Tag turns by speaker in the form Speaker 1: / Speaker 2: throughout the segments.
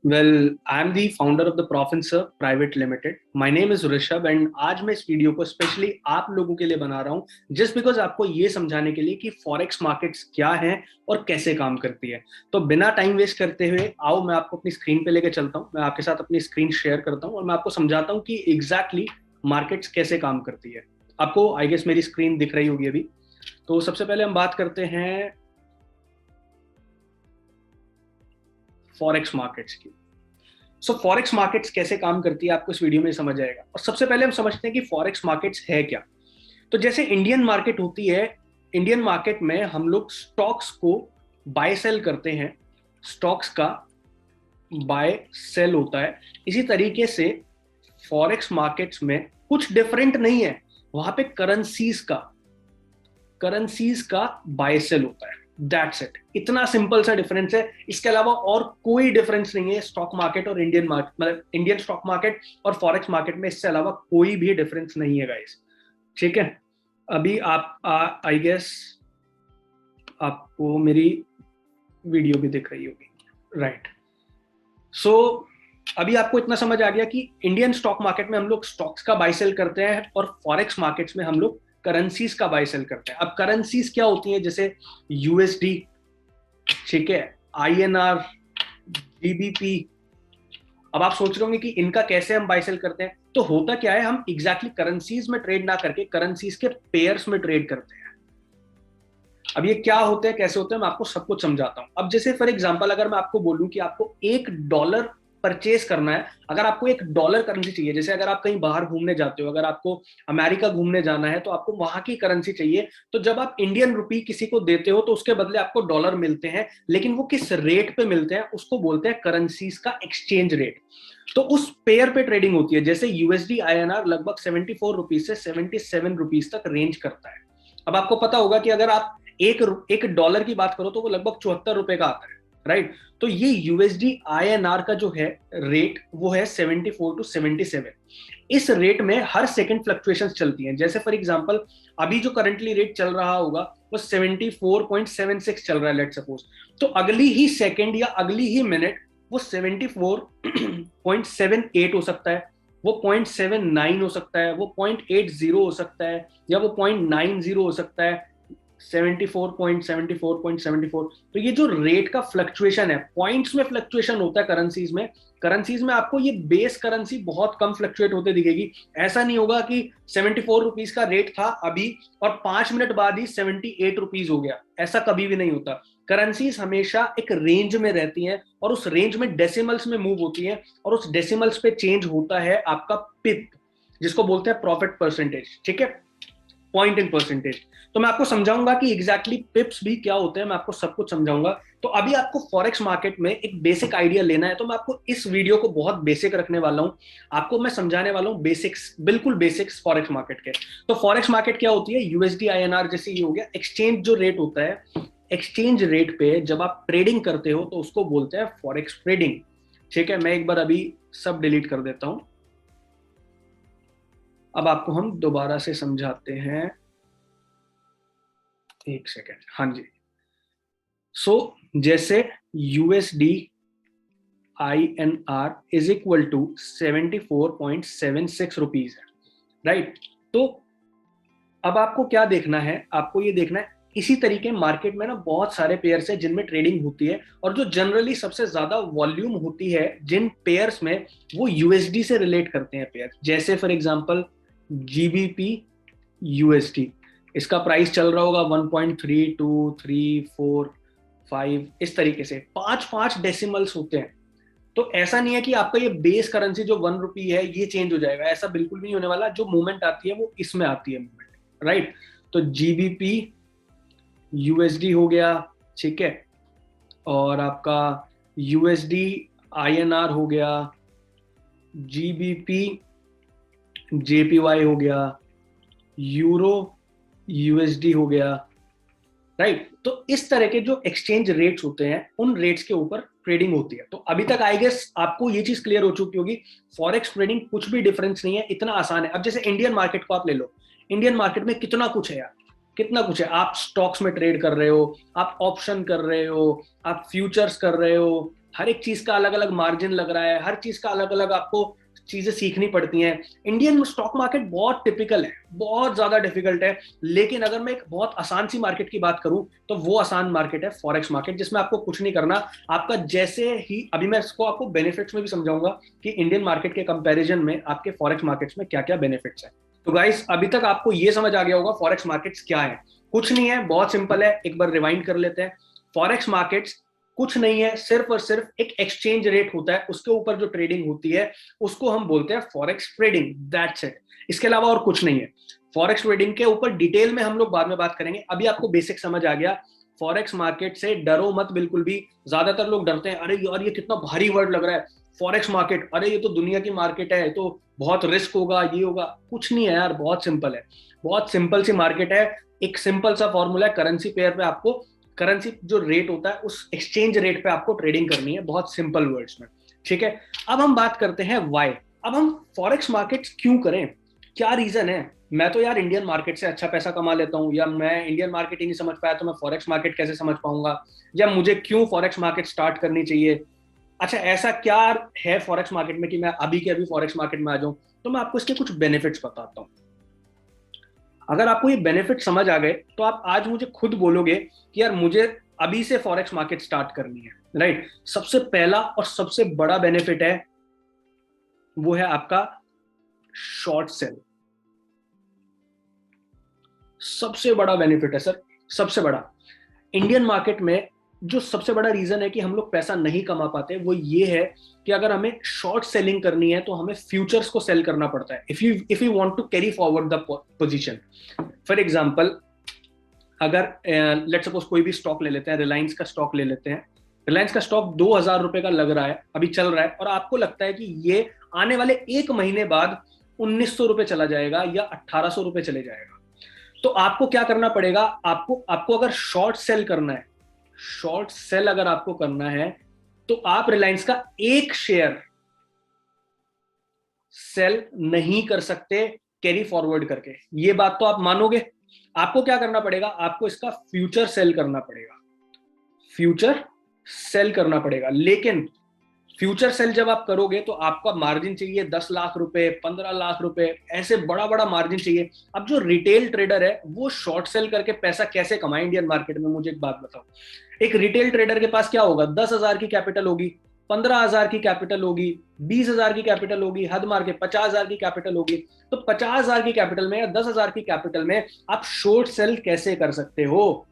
Speaker 1: Well, I'm the founder of the Profincer Private Limited. My name is Rishabh and आज मैं इस video को specially आप लोगों के लिए बना रहा हूं जस्ट बिकॉज आपको ये समझाने के लिए कि फॉरेक्स मार्केट्स क्या हैं और कैसे काम करती है। तो बिना टाइम वेस्ट करते हुए आओ मैं आपको अपनी स्क्रीन पे लेके चलता हूं, मैं आपके साथ अपनी स्क्रीन शेयर करता हूं और मैं आपको समझाता हूं कि एग्जैक्टली मार्केट्स कैसे काम करती है। आपको आई गेस मेरी स्क्रीन दिख रही होगी अभी। तो सबसे पहले हम बात करते हैं फॉरेक्स मार्केट्स की। सो फॉरेक्स मार्केट्स कैसे काम करती है आपको इस वीडियो में समझ आएगा। और सबसे पहले हम समझते हैं कि फॉरेक्स मार्केट्स है क्या। तो जैसे इंडियन मार्केट होती है, इंडियन मार्केट में हम लोग स्टॉक्स को बाय सेल करते हैं, स्टॉक्स का बाय सेल होता है। इसी तरीके से फॉरेक्स मार्केट्स में कुछ डिफरेंट नहीं है, वहां पे करेंसीज का बाय सेल होता है। दैट्स इट, इतना सिंपल सा डिफरेंस है। इसके अलावा और कोई डिफरेंस नहीं है स्टॉक मार्केट और इंडियन मार्केट, मतलब इंडियन स्टॉक मार्केट और फॉरेक्स मार्केट में इससे अलावा कोई भी डिफरेंस नहीं है गाइस। ठीक है, अभी आप आई गेस आपको मेरी वीडियो भी दिख रही होगी, राइट। सो अभी आपको इतना समझ आ गया कि इंडियन स्टॉक मार्केट में हम लोग स्टॉक्स का बाय सेल करते हैं और फॉरेक्स मार्केट्स में हम लोग करेंसीज का बाय सेल करते हैं। अब करेंसीज क्या होती हैं, जैसे यूएसडी, ठीक है, आईएनआर, जीबीपी। अब आप सोच रहे होंगे कि इनका कैसे हम बाय सेल करते हैं। तो होता क्या है, हम एग्जैक्टली करेंसीज में ट्रेड ना करके करेंसीज के पेयर्स में ट्रेड करते हैं। अब ये क्या होते हैं, कैसे होते हैं, मैं आपको सब कुछ समझाता हूं। अब जैसे फॉर एग्जांपल अगर मैं आपको बोलूं कि आपको $1 परचेस करना है, अगर आपको $1 करेंसी चाहिए, जैसे अगर आप कहीं बाहर घूमने जाते हो, अगर आपको अमेरिका घूमने जाना है तो आपको वहां की करेंसी चाहिए। तो जब आप इंडियन रुपी किसी को देते हो तो उसके बदले आपको डॉलर मिलते हैं, लेकिन वो किस रेट पे मिलते हैं उसको बोलते हैं करेंसीज का एक्सचेंज रेट। तो उस पेयर पे ट्रेडिंग होती है। जैसे यूएसडी आईएनआर लगभग 74 रुपीज से 77 रुपीज तक रेंज करता है। अब आपको पता होगा कि अगर आप एक डॉलर की बात करो तो वो लगभग 74 रुपए का आता है, राइट। तो ये यूएसडी आईएनआर का जो है रेट वो है 74 टू 77। इस रेट में हर सेकंड फ्लक्चुएशंस चलती हैं। जैसे फॉर एग्जांपल अभी जो करंटली रेट चल रहा होगा वो 74.76 चल रहा है, लेट सपोज। तो अगली ही सेकंड या अगली ही मिनट वो 74.78 हो सकता है, वो 0.79 हो सकता है, वो 0.80 हो सकता है, या वो 0.90 हो सकता है, 74.74.74। तो ये जो रेट का फ्लक्चुएशन है, पॉइंट्स में फ्लक्चुएशन होता है करेंसीज में। करेंसीज में आपको ये बेस करेंसी बहुत कम फ्लक्चुएट होते दिखेगी। ऐसा नहीं होगा कि 74 रुपीज का रेट था अभी और 5 मिनट बाद ही 78 रुपीज हो गया, ऐसा कभी भी नहीं होता। करेंसीज हमेशा एक रेंज में रहती हैं और उस रेंज में डेसिमल्स में मूव होती हैं, और उस डेसिमल्स पे चेंज होता है आपका पिप, जिसको बोलते हैं प्रॉफिट परसेंटेज, ठीक है, पॉइंट इन परसेंटेज। तो मैं आपको समझाऊंगा कि एग्जैक्टली पिप्स भी क्या होते हैं, मैं आपको सब कुछ समझाऊंगा। तो अभी आपको फॉरेक्स मार्केट में एक बेसिक आइडिया लेना है, तो मैं आपको इस वीडियो को बहुत बेसिक रखने वाला हूं। आपको मैं समझाने वाला हूं बेसिक्स, बिल्कुल बेसिक्स फॉरेक्स मार्केट के। तो फॉरेक्स मार्केट क्या होती है, यूएसडी आईएनआर, जैसे ये हो गया एक्सचेंज जो रेट होता है, एक्सचेंज रेट पे जब आप ट्रेडिंग करते हो तो उसको बोलते हैं फॉरेक्स ट्रेडिंग। ठीक है, मैं एक बार अभी सब डिलीट कर देता हूं। अब आपको हम दोबारा से समझाते हैं, एक सेकेंड, हाँ जी। सो जैसे USD INR is equal to 74.76 rupees है, राइट। तो अब आपको क्या देखना है, आपको ये देखना है, इसी तरीके मार्केट में ना बहुत सारे पेयर्स हैं जिनमें ट्रेडिंग होती है, और जो जनरली सबसे ज्यादा वॉल्यूम होती है जिन पेयर्स में, वो यूएसडी से रिलेट करते हैं पेयर। जैसे फॉर एग्जांपल जीबीपी यूएसडी, इसका प्राइस चल रहा होगा 1.323445, इस तरीके से 5-5 डेसिमल्स होते हैं। तो ऐसा नहीं है कि आपका ये बेस करेंसी जो 1 रुपी है ये चेंज हो जाएगा, ऐसा बिल्कुल नहीं होने वाला। जो मूवमेंट आती है वो इसमें आती है मूवमेंट, राइट। तो जीबीपी यूएसडी हो गया, ठीक है, और आपका यूएसडी आईएनआर हो गया, जीबीपी जेपीवाई हो गया, यूरो यूएसडी हो गया, राइट। तो इस तरह के जो एक्सचेंज रेट्स होते हैं उन रेट्स के ऊपर ट्रेडिंग होती है। तो अभी तक आई गेस आपको ये चीज क्लियर हो चुकी होगी, फॉरेक्स ट्रेडिंग कुछ भी डिफरेंस नहीं है, इतना आसान है। अब जैसे इंडियन मार्केट को आप ले लो, इंडियन मार्केट में कितना कुछ है यार, कितना कुछ है। आप स्टॉक्स में ट्रेड कर रहे हो, आप ऑप्शन कर रहे हो, आप फ्यूचर्स कर रहे हो, हर एक चीज का अलग अलग मार्जिन लग रहा है, हर चीज का अलग अलग आपको चीजें सीखनी पड़ती हैं। इंडियन स्टॉक मार्केट बहुत टिपिकल है, बहुत ज्यादा डिफिकल्ट है। लेकिन अगर मैं एक बहुत आसान सी मार्केट की बात करूं तो वो आसान मार्केट है फॉरेक्स मार्केट, जिसमें आपको कुछ नहीं करना। आपका जैसे ही अभी मैं इसको आपको बेनिफिट्स में भी समझाऊंगा कि इंडियन मार्केट के कंपैरिजन में आपके फॉरेक्स मार्केट्स में क्या क्या बेनिफिट्स है। तो गाइस अभी तक आपको ये समझ आ गया होगा फॉरेक्स मार्केट्स क्या है। कुछ नहीं है, बहुत सिंपल है, एक बार रिवाइंड कर लेते हैं। फॉरेक्स मार्केट्स कुछ नहीं है, सिर्फ और सिर्फ एक एक्सचेंज रेट होता है, उसके ऊपर जो ट्रेडिंग होती है उसको हम बोलते हैं फॉरेक्स ट्रेडिंग, दैट्स इट। इसके अलावा और कुछ नहीं है। फॉरेक्स ट्रेडिंग के ऊपर डिटेल में हम लोग बाद में बात करेंगे, अभी आपको बेसिक समझ आ गया। फॉरेक्स मार्केट से डरो मत बिल्कुल भी। ज्यादातर लोग डरते हैं, अरे यार ये कितना भारी वर्ड लग रहा है फॉरेक्स मार्केट, अरे ये तो दुनिया की मार्केट है, तो बहुत रिस्क होगा, ये होगा। कुछ नहीं है यार, बहुत सिंपल है, बहुत सिंपल सी मार्केट है। एक सिंपल सा फॉर्मूला है, करेंसी पेयर पे आपको करेंसी जो रेट होता है उस एक्सचेंज रेट पे आपको ट्रेडिंग करनी है, बहुत सिंपल वर्ड्स में। ठीक है, अब हम बात करते हैं व्हाई। अब हम फॉरेक्स मार्केट्स क्यों करें, क्या रीजन है। मैं तो यार इंडियन मार्केट से अच्छा पैसा कमा लेता हूँ, या मैं इंडियन मार्केट ही नहीं समझ पाया तो मैं फॉरेक्स मार्केट कैसे समझ पाऊंगा, या मुझे क्यों फॉरेक्स मार्केट स्टार्ट करनी चाहिए। अच्छा ऐसा क्या है फॉरेक्स मार्केट में कि मैं अभी के अभी फॉरेक्स मार्केट में आ जाऊं। तो मैं आपको इसके कुछ बेनिफिट्स बताता हूँ। अगर आपको ये बेनिफिट समझ आ गए तो आप आज मुझे खुद बोलोगे कि यार मुझे अभी से फॉरेक्स मार्केट स्टार्ट करनी है, राइट। सबसे पहला और सबसे बड़ा बेनिफिट है, वो है आपका शॉर्ट सेल। सबसे बड़ा बेनिफिट है सर, सबसे बड़ा। इंडियन मार्केट में जो सबसे बड़ा रीजन है कि हम लोग पैसा नहीं कमा पाते वो ये है कि अगर हमें शॉर्ट सेलिंग करनी है तो हमें फ्यूचर्स को सेल करना पड़ता है, if you want to carry forward the position. For example, अगर लेट सपोज कोई भी स्टॉक ले लेते हैं, रिलायंस का स्टॉक ले लेते हैं। रिलायंस का स्टॉक 2,000 रुपए का लग रहा है, अभी चल रहा है, और आपको लगता है कि ये आने वाले एक महीने बाद 1,900 रुपए चला जाएगा या 1,800 रुपए चले जाएगा। तो आपको क्या करना पड़ेगा, आपको आपको अगर शॉर्ट सेल करना है, शॉर्ट सेल अगर आपको करना है तो आप रिलायंस का एक शेयर सेल नहीं कर सकते कैरी फॉरवर्ड करके। ये बात तो आप मानोगे। आपको क्या करना पड़ेगा, आपको इसका फ्यूचर सेल करना पड़ेगा, फ्यूचर सेल करना पड़ेगा। लेकिन फ्यूचर सेल जब आप करोगे तो आपका मार्जिन चाहिए 10 लाख रुपए, 15 लाख रुपए, ऐसे बड़ा बड़ा मार्जिन चाहिए। अब जो रिटेल ट्रेडर है वो शॉर्ट सेल करके पैसा कैसे कमाए इंडियन मार्केट में, मुझे एक बात बताओ। एक रिटेल ट्रेडर के पास क्या होगा, 10,000 की कैपिटल होगी, 15,000 की कैपिटल होगी, 20,000 की कैपिटल होगी, हद मार के 50,000 की कैपिटल होगी। तो 50,000 की कैपिटल में या 10,000 की कैपिटल में आप शॉर्ट सेल कैसे कर सकते हो,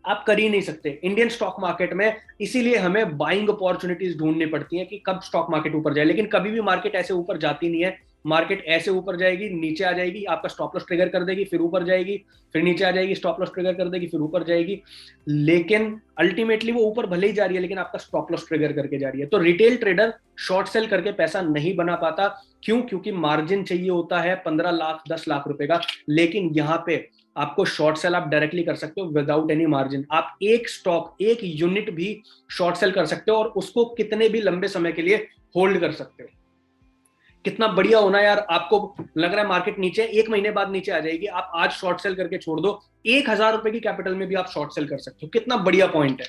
Speaker 1: आप कर ही नहीं सकते इंडियन स्टॉक मार्केट में। इसीलिए हमें बाइंग अपॉर्चुनिटीज ढूंढनी पड़ती है कि कब स्टॉक मार्केट ऊपर जाए। लेकिन कभी भी मार्केट ऐसे ऊपर जाती नहीं है, मार्केट ऐसे ऊपर जाएगी, नीचे आ जाएगी, आपका स्टॉप लॉस ट्रिगर कर देगी, फिर ऊपर जाएगी, फिर नीचे आ जाएगी, स्टॉप लॉस ट्रिगर कर देगी, फिर ऊपर जाएगी। लेकिन अल्टीमेटली वो ऊपर भले ही जा रही है लेकिन आपका स्टॉप लॉस ट्रिगर करके जा रही है। तो रिटेल ट्रेडर शॉर्ट सेल करके पैसा नहीं बना पाता। क्यों? क्योंकि मार्जिन चाहिए होता है 15 लाख 10 लाख रुपए का। लेकिन यहाँ पे आपको शॉर्ट सेल आप डायरेक्टली कर सकते हो विदाउट एनी मार्जिन। आप एक स्टॉक, एक यूनिट भी शॉर्ट सेल कर सकते हो और उसको कितने भी लंबे समय के लिए होल्ड कर सकते हो। कितना बढ़िया होना यार। आपको लग रहा है मार्केट नीचे, एक महीने बाद नीचे आ जाएगी, आप आज शॉर्ट सेल करके छोड़ दो, 1,000 रुपए की कैपिटल में भी आप शॉर्ट सेल कर सकते हो। कितना बढ़िया पॉइंट है।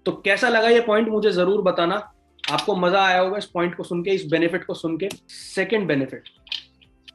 Speaker 1: तो कैसा लगा ये पॉइंट मुझे जरूर बताना। आपको मजा आया होगा इस पॉइंट को सुन के, इस बेनिफिट को सुन के। सेकेंड बेनिफिट,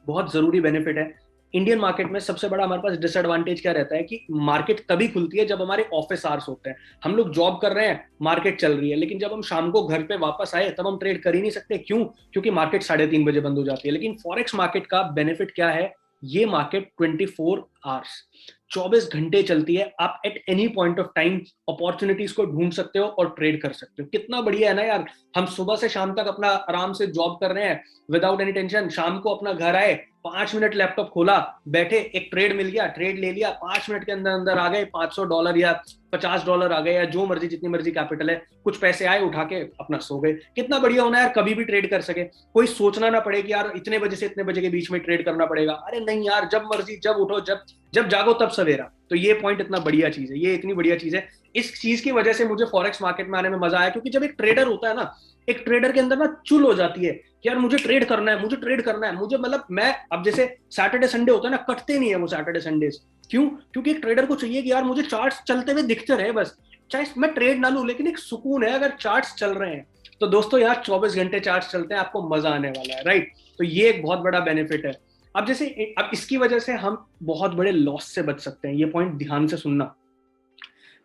Speaker 1: बहुत जरूरी बेनिफिट है। इंडियन मार्केट में सबसे बड़ा हमारे पास डिसएडवांटेज क्या रहता है कि मार्केट तभी खुलती है जब हमारे ऑफिस आवर्स होते हैं। हम लोग जॉब कर रहे हैं, मार्केट चल रही है, लेकिन जब हम शाम को घर पे वापस आए तब हम ट्रेड कर ही नहीं सकते। क्यों? क्योंकि मार्केट 3:30 बजे बंद हो जाती है। लेकिन फॉरेक्स मार्केट का बेनिफिट क्या है, ये मार्केट 24 आवर्स, 24 घंटे चलती है। आप at any point of time opportunities को ढूंढ सकते हो और ट्रेड कर सकते हो। कितना बढ़िया है ना यार। हम सुबह से शाम तक अपना आराम से जॉब कर रहे हैं विदाउट एनी टेंशन। शाम को अपना घर आए, 5 मिनट लैपटॉप खोला, बैठे, एक ट्रेड मिल गया, ट्रेड ले लिया, 5 मिनट के अंदर अंदर आ गए $500 या $50 आ गए, या जो मर्जी जितनी मर्जी कैपिटल है, कुछ पैसे आए, उठा के अपना सो गए। कितना बढ़िया होना यार, कभी भी ट्रेड कर सके। कोई सोचना ना पड़े कि यार इतने बजे से इतने बजे के बीच में ट्रेड करना पड़ेगा। अरे नहीं यार, जब मर्जी, जब उठो, जब जब जागो तब सवेरा। तो ये पॉइंट इतना बढ़िया चीज है, ये इतनी बढ़िया चीज है। इस चीज की वजह से मुझे फॉरेक्स मार्केट में आने में मजा आया, क्योंकि जब एक ट्रेडर होता है ना, एक ट्रेडर के अंदर ना चुल हो जाती है कि यार मुझे ट्रेड करना है, मुझे ट्रेड करना है, मुझे मतलब मैं अब जैसे सैटरडे संडे होता है ना, कटते नहीं है वो सैटरडे संडेज। क्यों? क्योंकि एक ट्रेडर को चाहिए कि यार मुझे चार्ट्स चलते हुए दिखते रहे बस, चाहे मैं ट्रेड ना लूं लेकिन एक सुकून है अगर चार्ट्स चल रहे हैं। तो दोस्तों यार 24 घंटे चार्ज चलते हैं, आपको मजा आने वाला है, राइट। तो ये एक बहुत बड़ा बेनिफिट है। अब जैसे अब इसकी वजह से हम बहुत बड़े लॉस से बच सकते हैं, ये पॉइंट ध्यान से सुनना।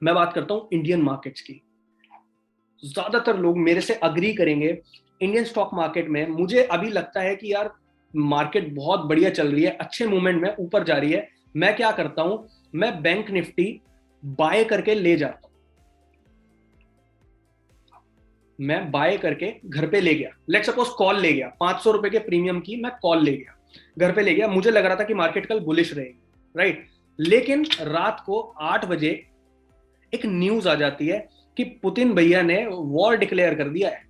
Speaker 1: मैं बात करता हूं इंडियन मार्केट्स की। ज्यादातर लोग मेरे से अग्री करेंगे, इंडियन स्टॉक मार्केट में मुझे अभी लगता है कि यार मार्केट बहुत बढ़िया चल रही है, अच्छे मूवमेंट में ऊपर जा रही है। मैं क्या करता हूं, मैं बैंक निफ्टी बाय करके ले जाता हूं। मैं बाय करके घर पे ले गया, लेट सपोज कॉल ले गया, 500 रुपए के प्रीमियम की मैं कॉल ले गया, घर पे ले गया, मुझे लग रहा था कि मार्केट कल बुलिश रहेगी, राइट। लेकिन रात को 8 बजे एक न्यूज आ जाती है कि पुतिन भैया ने वॉर डिक्लेयर कर दिया है,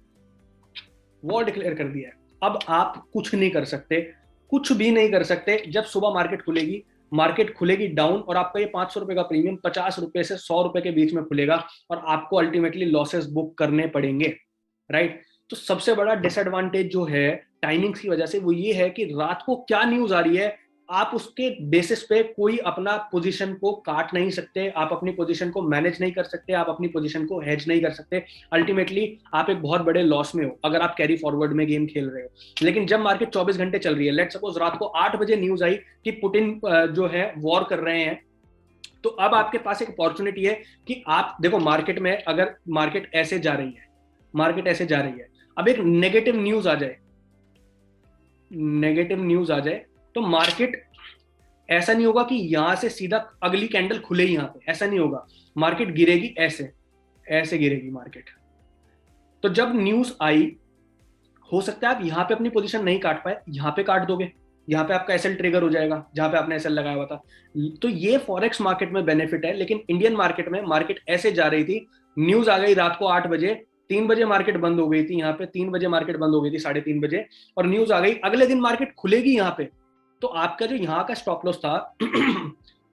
Speaker 1: वॉर डिक्लेयर कर दिया है। अब आप कुछ नहीं कर सकते, कुछ भी नहीं कर सकते। जब सुबह मार्केट खुलेगी, मार्केट खुलेगी डाउन, और आपका ये 500 रुपए का प्रीमियम 50 रुपए से 100 रुपए के बीच में खुलेगा, और आपको अल्टीमेटली लॉसेस बुक करने पड़ेंगे, राइट। तो सबसे बड़ा डिसएडवांटेज जो है टाइमिंग्स की वजह से वो ये है कि रात को क्या न्यूज आ रही है, आप उसके बेसिस पे कोई अपना पोजीशन को काट नहीं सकते, आप अपनी पोजीशन को मैनेज नहीं कर सकते, आप अपनी पोजीशन को हेज नहीं कर सकते। अल्टीमेटली आप एक बहुत बड़े लॉस में हो अगर आप कैरी फॉरवर्ड में गेम खेल रहे हो। लेकिन जब मार्केट 24 घंटे चल रही है, लेट सपोज रात को 8 बजे न्यूज आई कि पुतिन जो है वॉर कर रहे हैं, तो अब आपके पास एक अपॉर्चुनिटी है कि आप देखो मार्केट में, अगर मार्केट ऐसे जा रही है, मार्केट ऐसे जा रही है, अब एक नेगेटिव न्यूज आ जाए, नेगेटिव न्यूज आ जाए, तो मार्केट ऐसा नहीं होगा कि यहां से सीधा अगली कैंडल खुले यहां पे, ऐसा नहीं होगा। मार्केट गिरेगी ऐसे, ऐसे गिरेगी मार्केट। तो जब न्यूज आई, हो सकता है आप यहां पे अपनी पोजीशन नहीं काट पाए, यहां पे काट दोगे, यहां पे आपका एसएल ट्रिगर हो जाएगा जहां पे आपने एसएल लगाया हुआ था। तो ये फॉरेक्स मार्केट में बेनिफिट है। लेकिन इंडियन मार्केट में मार्केट ऐसे जा रही थी, न्यूज आ गई रात को 8 बजे, 3 बजे मार्केट बंद हो गई थी, यहाँ पे 3 बजे मार्केट बंद हो गई थी, 3:30 बजे, और न्यूज आ गई अगले दिन मार्केट खुलेगी यहाँ पे। तो आपका जो यहाँ का स्टॉप लॉस था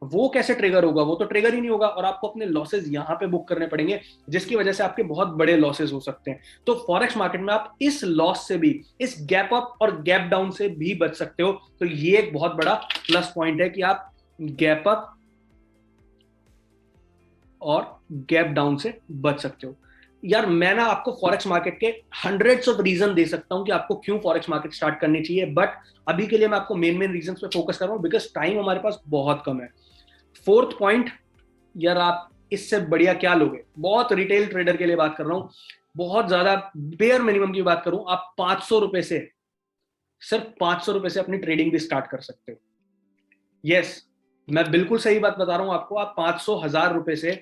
Speaker 1: वो कैसे ट्रिगर होगा, वो तो ट्रिगर ही नहीं होगा, और आपको अपने लॉसेस यहाँ पे बुक करने पड़ेंगे, जिसकी वजह से आपके बहुत बड़े लॉसेस हो सकते हैं। तो फॉरेक्स मार्केट में आप इस लॉस से भी, इस गैप अप और गैप डाउन से भी बच सकते हो। तो ये एक बहुत बड़ा प्लस पॉइंट है कि आप गैप अप और गैप डाउन से बच सकते हो। यार मैं ना आपको फॉरेक्स मार्केट के हंड्रेड्स ऑफ रीजन दे सकता हूं कि आपको क्यों फॉरेक्स मार्केट स्टार्ट करनी चाहिए, बट अभी के लिए मैं आपको मेन मेन रीजन पे फोकस कर रहा हूं, बिकॉज टाइम हमारे पास बहुत कम है। फोर्थ पॉइंट, यार आप इससे बढ़िया क्या लोगे, बहुत रिटेल ट्रेडर के लिए बात कर रहा हूं, बहुत ज्यादा बेयर मिनिमम की बात करूं, आप 500 रुपए से, सिर्फ 500 रुपए से अपनी ट्रेडिंग भी स्टार्ट कर सकते हो। यस, मैं बिल्कुल सही बात बता रहा हूं आपको, आप 500 1000 रुपए से,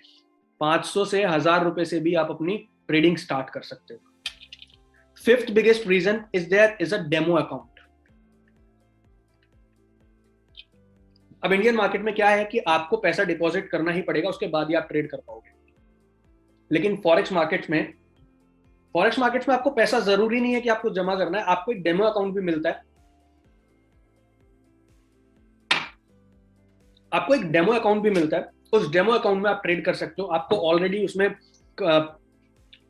Speaker 1: 500 से 1000 रुपए से भी आप अपनी ट्रेडिंग स्टार्ट कर सकते हो। Fifth biggest reason is there is a demo account. अब इंडियन मार्केट में क्या है कि आपको पैसा डिपॉजिट करना ही पड़ेगा, उसके बाद ही आप ट्रेड कर पाओगे। लेकिन फॉरेक्स मार्केट्स में, फॉरेक्स मार्केट्स में आपको पैसा जरूरी नहीं है कि आपको जमा करना है, आपको एक डेमो अकाउंट भी मिलता है। आपको एक डेमो अकाउंट भी मिलता है, उस डेमो अकाउंट में आप ट्रेड कर सकते हो। आपको ऑलरेडी उसमें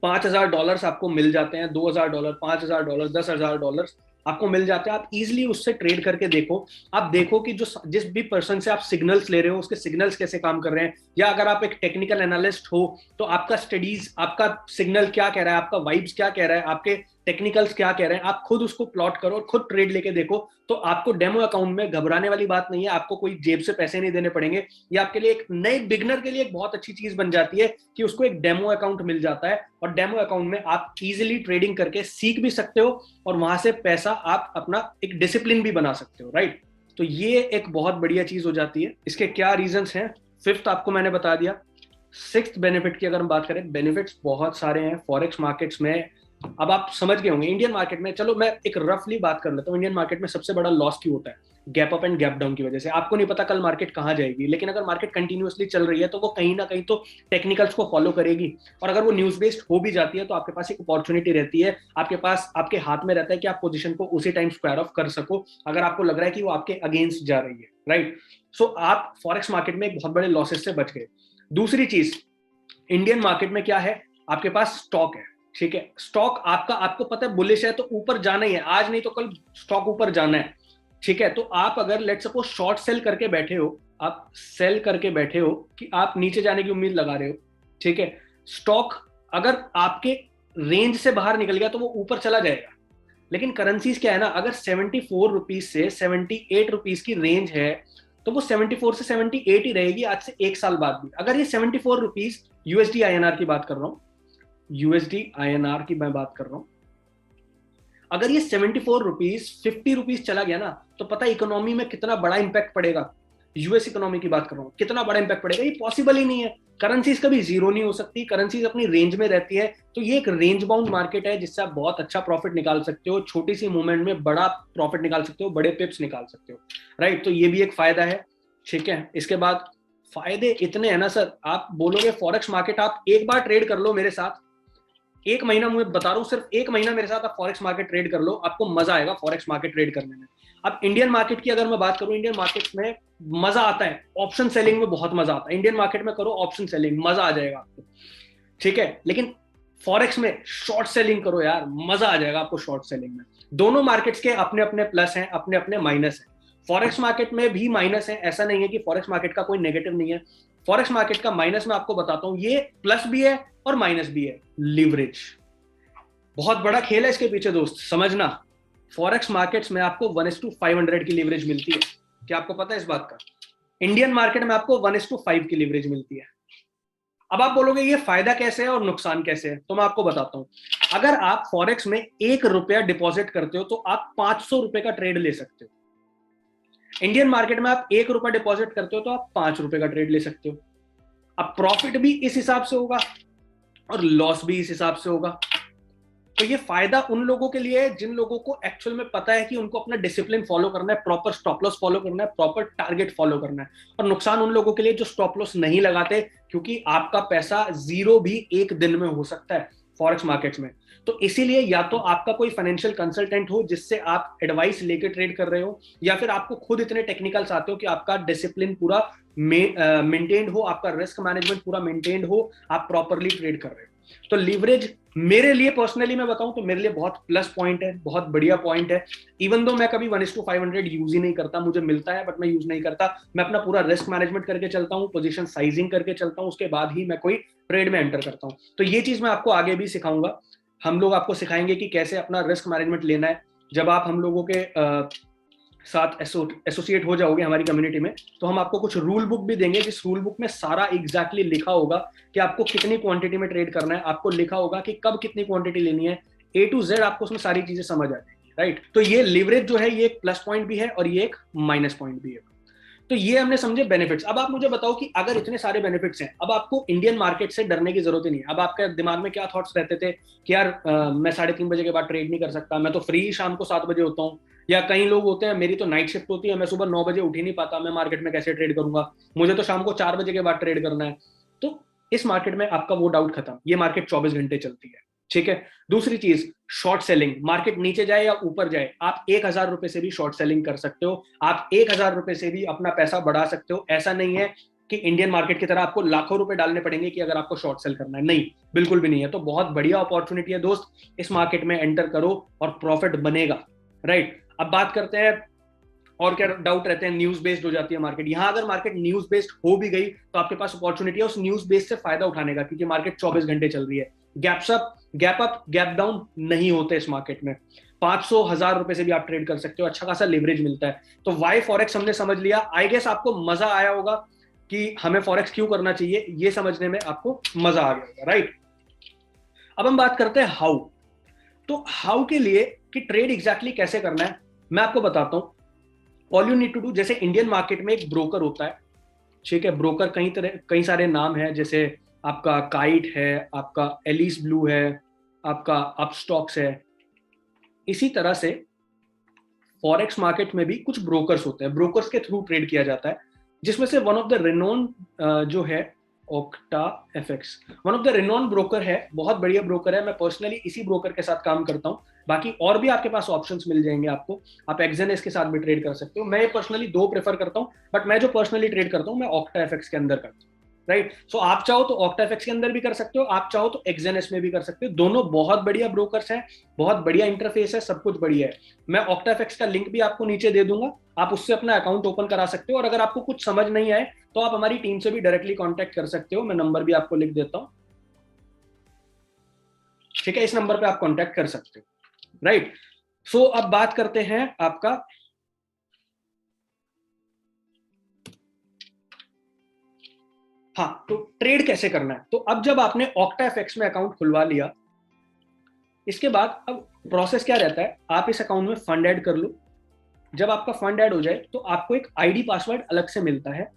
Speaker 1: $5000 आपको मिल जाते हैं, $2000, $5000, $10,000 आपको मिल जाते हैं। आप इजीली उससे ट्रेड करके देखो, आप देखो कि जो जिस भी पर्सन से आप सिग्नल्स ले रहे हो उसके सिग्नल्स कैसे काम कर रहे हैं, या अगर आप एक टेक्निकल एनालिस्ट हो तो आपका स्टडीज, आपका सिग्नल क्या कह रहा है, आपका वाइब्स क्या कह रहा है, आपके टेक्निकल्स क्या कह रहे हैं, आप खुद उसको प्लॉट करो और खुद ट्रेड लेके देखो। तो आपको डेमो अकाउंट में घबराने वाली बात नहीं है, आपको कोई जेब से पैसे नहीं देने पड़ेंगे। ये आपके लिए एक नए बिगनर के लिए एक बहुत अच्छी चीज बन जाती है कि उसको एक डेमो अकाउंट मिल जाता है, और डेमो अकाउंट में आप इजीली ट्रेडिंग करके सीख भी सकते हो, और वहां से पैसा आप अपना एक डिसिप्लिन भी बना सकते हो, राइट। तो ये एक बहुत बढ़िया चीज हो जाती है। इसके क्या रीजंस हैं, फिफ्थ आपको मैंने बता दिया। सिक्स्थ बेनिफिट की अगर हम बात करें, बेनिफिट्स बहुत सारे हैं फॉरेक्स मार्केट्स में। अब आप समझ गए होंगे इंडियन मार्केट में, चलो मैं एक रफली बात कर लेता हूँ, इंडियन मार्केट में सबसे बड़ा लॉस क्यों होता है, gap up and gap down की वजह से। आपको नहीं पता कल मार्केट कहाँ जाएगी, लेकिन अगर मार्केट कंटिन्यूअसली चल रही है तो वो कहीं ना कहीं तो टेक्निकल्स को फॉलो करेगी, और अगर वो न्यूज बेस्ड हो भी जाती है तो आपके पास एक अपॉर्चुनिटी रहती है, आपके पास, आपके हाथ में रहता है कि आप पोजीशन को उसी टाइम स्क्वायर ऑफ कर सको अगर आपको लग रहा है कि वो आपके अगेंस्ट जा रही है, राइट। सो आप फॉरेक्स मार्केट में एक बहुत बड़े लॉसेस से बच गए। दूसरी चीज, इंडियन मार्केट में क्या है, आपके पास स्टॉक है, ठीक है। स्टॉक आपका, आपको पता है बुलिश है तो ऊपर जाना ही है, आज नहीं तो कल स्टॉक ऊपर जाना है, ठीक है। तो आप अगर लेट सपोज शॉर्ट सेल करके बैठे हो, आप सेल करके बैठे हो कि आप नीचे जाने की उम्मीद लगा रहे हो, ठीक है। स्टॉक अगर आपके रेंज से बाहर निकल गया तो वो ऊपर चला जाएगा। लेकिन करेंसीज क्या है ना, अगर 74 रुपीज से 78 रुपीज की रेंज है तो वो 74 से 78 ही रहेगी आज से एक साल बाद भी। अगर ये 74 रुपीज, यूएसडी आईएनआर की बात कर रहा हूँ, यूएसडी आईएनआर की मैं बात कर रहा हूँ, अगर ये 74 रुपीज 50 रुपीज चला गया ना, तो पता है इकोनॉमी में कितना बड़ा इंपैक्ट पड़ेगा। यूएस इकोनॉमी की बात कर रहा हूँ, कितना बड़ा इंपैक्ट पड़ेगा, ये पॉसिबल ही नहीं है। करेंसीज कभी जीरो नहीं हो सकती, करेंसीज अपनी रेंज में रहती है। तो ये एक रेंज बाउंड मार्केट है जिससे आप बहुत अच्छा प्रॉफिट निकाल सकते हो, छोटी सी मूवमेंट में बड़ा प्रॉफिट निकाल सकते हो, बड़े पिप्स निकाल सकते हो, राइट। तो ये भी एक फायदा है, ठीक है। इसके बाद फायदे इतने हैं ना सर, आप बोलोगे फॉरेक्स मार्केट आप एक बार ट्रेड कर लो मेरे साथ, एक महीना, मुझे बता रहा हूँ, सिर्फ एक महीना मेरे साथ आप फॉरेक्स मार्केट ट्रेड कर लो, आपको मजा आएगा फॉरेक्स मार्केट ट्रेड करने में। अब इंडियन मार्केट की अगर मैं बात करूं, इंडियन मार्केट में मजा आता है, ऑप्शन सेलिंग में बहुत मजा आता है। इंडियन मार्केट में करो ऑप्शन सेलिंग, मजा आ जाएगा आपको, ठीक है। लेकिन फॉरेक्स में शॉर्ट सेलिंग करो यार, मजा आ जाएगा आपको शॉर्ट सेलिंग में। दोनों मार्केट्स के अपने अपने प्लस हैं, अपने अपने माइनस हैं। फॉरेक्स मार्केट में भी माइनस है, ऐसा नहीं है कि फॉरेक्स मार्केट का कोई नेगेटिव नहीं है। फॉरेक्स मार्केट का माइनस मैं आपको बताता हूं, ये प्लस भी है और माइनस भी है, लीवरेज। बहुत बड़ा खेल है इसके पीछे दोस्त, समझना। फॉरेक्स मार्केट्स में आपको 1:500 की लीवरेज मिलती है, क्या आपको पता है इस बात का? इंडियन मार्केट में आपको 1:5 की लीवरेज मिलती है। अब आप बोलोगे ये फायदा कैसे है और नुकसान कैसे है, तो मैं आपको बताता हूं। अगर आप फॉरेक्स में 1 रुपया डिपॉजिट करते हो तो आप 500 रुपए का ट्रेड ले सकते हो। इंडियन मार्केट में आप 1 रुपया डिपॉजिट करते हो तो आप 5 रुपए का ट्रेड ले सकते हो। अब प्रॉफिट भी इस हिसाब से होगा और लॉस भी इस हिसाब से होगा। तो ये फायदा उन लोगों के लिए है जिन लोगों को एक्चुअल में पता है कि उनको अपना डिसिप्लिन फॉलो करना है, प्रॉपर स्टॉप लॉस फॉलो करना है, प्रॉपर टारगेट फॉलो करना है। और नुकसान उन लोगों के लिए जो स्टॉप लॉस नहीं लगाते, क्योंकि आपका पैसा जीरो भी एक दिन में हो सकता है फॉरेक्स मार्केट्स में। तो इसीलिए या तो आपका कोई फाइनेंशियल कंसल्टेंट हो जिससे आप एडवाइस लेके ट्रेड कर रहे हो, या फिर आपको खुद इतने टेक्निकल्स आते हो कि आपका डिसिप्लिन पूरा मेंटेन्ड हो, आपका रिस्क मैनेजमेंट पूरा मेंटेन्ड हो, आप प्रॉपरली ट्रेड कर रहे हो। तो लीवरेज मेरे लिए पर्सनली मैं बताऊं तो मेरे लिए बहुत प्लस पॉइंट है, बहुत बढ़िया पॉइंट है। इवन दो मैं कभी 1:500 यूज ही नहीं करता, मुझे मिलता है बट मैं यूज नहीं करता। मैं अपना पूरा रिस्क मैनेजमेंट करके चलता हूं, पोजीशन साइजिंग करके चलता हूं, उसके बाद ही मैं कोई ट्रेड में एंटर करता हूं। तो ये चीज मैं आपको आगे भी सिखाऊंगा। हम लोग आपको सिखाएंगे कि कैसे अपना रिस्क मैनेजमेंट लेना है। जब आप हम लोगों के साथ एसोसिएट हो जाओगे हमारी कम्युनिटी में, तो हम आपको कुछ रूल बुक भी देंगे, जिस रूल बुक में सारा एग्जैक्टली लिखा होगा कि आपको कितनी क्वांटिटी में ट्रेड करना है, आपको लिखा होगा कि कब कितनी क्वांटिटी लेनी है, ए टू जेड आपको उसमें सारी चीजें समझ आ जाएगी, राइट। तो ये लिवरेज जो है ये एक प्लस पॉइंट भी है और ये एक माइनस पॉइंट भी है। तो ये हमने समझे बेनिफिट्स। अब आप मुझे बताओ कि अगर इतने सारे बेनिफिट्स हैं, अब आपको इंडियन मार्केट से डरने की जरूरत ही नहीं है। अब आपके दिमाग में क्या थॉट्स रहते थे कि यार मैं 3:30 बजे के बाद ट्रेड नहीं कर सकता, मैं तो फ्री शाम को 7 बजे होता हूँ, या कई लोग होते हैं मेरी तो नाइट शिफ्ट होती है, मैं सुबह 9 बजे उठ ही नहीं पाता, मैं मार्केट में कैसे ट्रेड करूंगा, मुझे तो शाम को 4 बजे के बाद ट्रेड करना है। तो इस मार्केट में आपका वो डाउट खत्म, ये मार्केट 24 घंटे चलती है, ठीक है। दूसरी चीज, शॉर्ट सेलिंग। मार्केट नीचे जाए या ऊपर जाए, आप 1,000 रुपए से भी शॉर्ट सेलिंग कर सकते हो, आप 1,000 रुपए से भी अपना पैसा बढ़ा सकते हो। ऐसा नहीं है कि इंडियन मार्केट की तरह आपको लाखों रुपए डालने पड़ेंगे कि अगर आपको शॉर्ट सेल करना है, नहीं, बिल्कुल भी नहीं है। तो बहुत बढ़िया अपॉर्चुनिटी है दोस्त, इस मार्केट में एंटर करो और प्रॉफिट बनेगा, राइट। अब बात करते हैं और क्या डाउट रहते हैं, न्यूज बेस्ड हो जाती है मार्केट। यहां अगर मार्केट न्यूज बेस्ड हो भी गई तो आपके पास अपॉर्चुनिटी है उस न्यूज बेस्ड से फायदा उठाने का, क्योंकि मार्केट 24 घंटे चल रही है। गैप अप गैप डाउन नहीं होते इस मार्केट में। 500,000 रुपए से भी आप ट्रेड कर सकते हो, अच्छा खासा लिवरेज मिलता है। तो वाई फॉरेक्स हमने समझ लिया। आई गेस आपको मजा आया होगा कि हमें फॉरेक्स क्यों करना चाहिए, ये समझने में आपको मजा आ गया होगा, राइट। अब हम बात करते हैं हाउ। तो हाउ के लिए कि ट्रेड एग्जैक्टली कैसे करना है, मैं आपको बताता हूं। All you need to do, जैसे इंडियन मार्केट में एक ब्रोकर होता है, ठीक है। ब्रोकर कई सारे नाम है, जैसे आपका काइट है, आपका एलिस ब्लू है, आपका अपस्टॉक्स है। इसी तरह से फॉरेक्स मार्केट में भी कुछ ब्रोकर्स होते हैं, ब्रोकर्स के थ्रू ट्रेड किया जाता है, जिसमें से वन ऑफ द रेनोन जो है Octa FX, one of the renowned broker है, बहुत बढ़िया ब्रोकर है। मैं पर्सनली इसी ब्रोकर के साथ काम करता हूं। बाकी और भी आपके पास ऑप्शंस मिल जाएंगे आपको, आप एक्सएनएस के साथ भी ट्रेड कर सकते हो। मैं पर्सनली दो प्रेफर करता हूं, बट मैं जो पर्सनली ट्रेड करता हूं मैं ऑक्टा एफएक्स के अंदर करता हूं, राइट। सो आप चाहो तो ऑक्टाफेक्स के अंदर भी कर सकते हो, आप चाहो तो एक्सएनएस में भी कर सकते हो। दोनों बहुत बढ़िया ब्रोकर्स हैं, बहुत बढ़िया इंटरफेस है, सब कुछ बढ़िया है। मैं ऑक्टाफेक्स का लिंक भी आपको नीचे दे दूंगा, आप उससे अपना अकाउंट ओपन करा सकते हो। और अगर आपको कुछ समझ नहीं आए तो आप हमारी टीम से भी डायरेक्टली कॉन्टेक्ट कर सकते हो, मैं नंबर भी आपको लिख देता हूं। ठीक है, इस नंबर पे आप कांटेक्ट कर सकते हो, राइट। सो अब बात करते हैं आपका हाँ, तो ट्रेड कैसे करना है। तो अब जब आपने ऑक्टा एफएक्स में अकाउंट खुलवा लिया, इसके बाद अब प्रोसेस क्या रहता है, आप इस अकाउंट में फंड ऐड कर लो। जब आपका फंड ऐड हो जाए तो आपको एक आईडी पासवर्ड अलग से मिलता है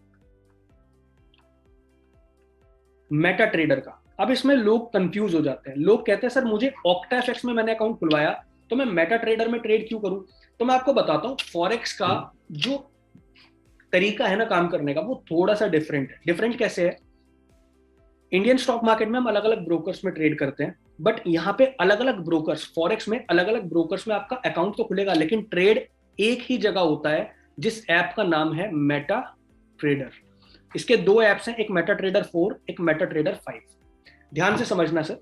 Speaker 1: मेटा ट्रेडर का। अब इसमें लोग कंफ्यूज हो जाते हैं, लोग कहते हैं सर मुझे ऑक्टा एफएक्स में मैंने अकाउंट खुलवाया तो मैं मेटा ट्रेडर में ट्रेड क्यों करूं। तो मैं आपको बताता हूं, फॉरेक्स का जो तरीका है ना काम करने का, वो थोड़ा सा डिफरेंट है। डिफरेंट कैसे है, इंडियन स्टॉक मार्केट में हम अलग अलग ब्रोकर्स में ट्रेड करते हैं, बट यहाँ पे अलग अलग ब्रोकर्स, फॉरेक्स में अलग अलग ब्रोकर्स में आपका अकाउंट तो खुलेगा, लेकिन ट्रेड एक ही जगह होता है, जिस ऐप का नाम है मेटा ट्रेडर। इसके दो ऐप्स हैं, एक मेटा ट्रेडर 4, एक मेटा ट्रेडर 5। ध्यान से समझना सर,